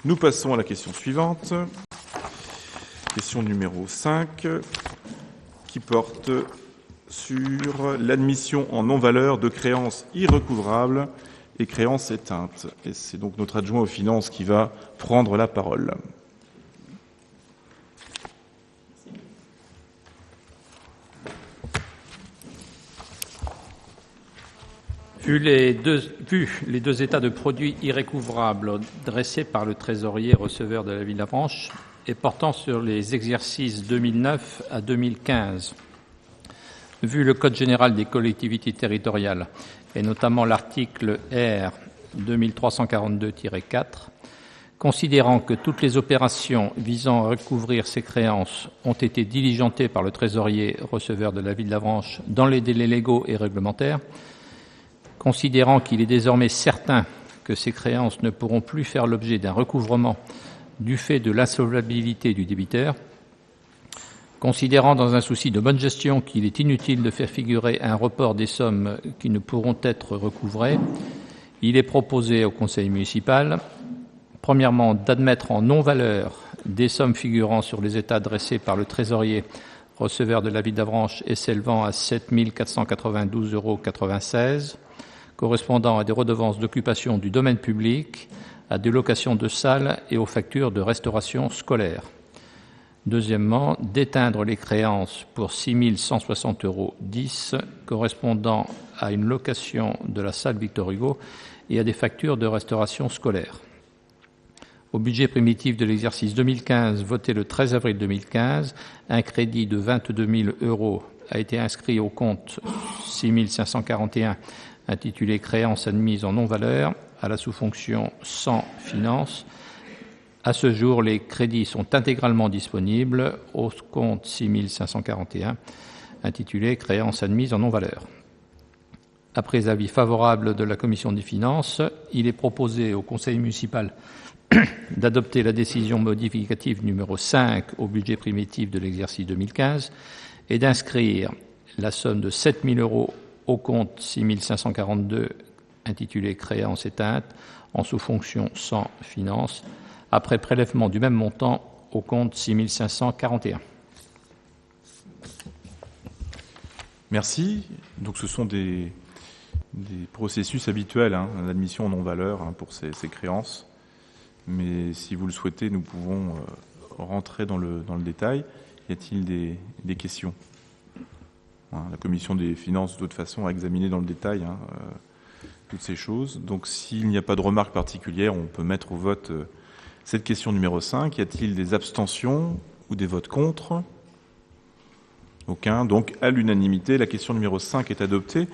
Nous passons à la question suivante. Question numéro 5, qui porte sur l'admission en non-valeur de créances irrecouvrables et créances éteintes. Et c'est donc notre adjoint aux finances qui va prendre la parole. Vu les deux états de produits irrécouvrables dressés par le trésorier receveur de la Ville d'Avranches et portant sur les exercices 2009 à 2015, vu le Code général des collectivités territoriales et notamment l'article R 2342-4, considérant que toutes les opérations visant à recouvrir ces créances ont été diligentées par le trésorier receveur de la Ville d'Avranches dans les délais légaux et réglementaires, considérant qu'il est désormais certain que ces créances ne pourront plus faire l'objet d'un recouvrement du fait de l'insolvabilité du débiteur, considérant dans un souci de bonne gestion qu'il est inutile de faire figurer un report des sommes qui ne pourront être recouvrées, il est proposé au Conseil municipal, premièrement, d'admettre en non-valeur des sommes figurant sur les états dressés par le trésorier receveur de la Ville d'Avranches et s'élevant à 7 492,96 €, correspondant à des redevances d'occupation du domaine public, à des locations de salles et aux factures de restauration scolaire. Deuxièmement, d'éteindre les créances pour 6 160,10 € correspondant à une location de la salle Victor Hugo et à des factures de restauration scolaire. Au budget primitif de l'exercice 2015, voté le 13 avril 2015, un crédit de 22 000 € a été inscrit au compte 6 541 intitulé « Créances admises en non-valeur » à la sous-fonction « Sans finances ». À ce jour, les crédits sont intégralement disponibles au compte 6 541 intitulé « Créances admises en non-valeur ». Après avis favorable de la Commission des finances, il est proposé au Conseil municipal d'adopter la décision modificative numéro 5 au budget primitif de l'exercice 2015 et d'inscrire la somme de 7 000 € au compte 6 542 intitulé « Créances éteintes » en sous-fonction sans finances, après prélèvement du même montant au compte 6 541. Merci. Donc ce sont des processus habituels d'admission en non-valeur pour ces créances. Mais si vous le souhaitez, nous pouvons rentrer dans le détail. Y a-t-il des questions ? La Commission des finances, de toute façon, a examiné dans le détail toutes ces choses. Donc s'il n'y a pas de remarques particulières, on peut mettre au vote cette question numéro 5. Y a-t-il des abstentions ou des votes contre ? Aucun. Donc à l'unanimité, la question numéro 5 est adoptée.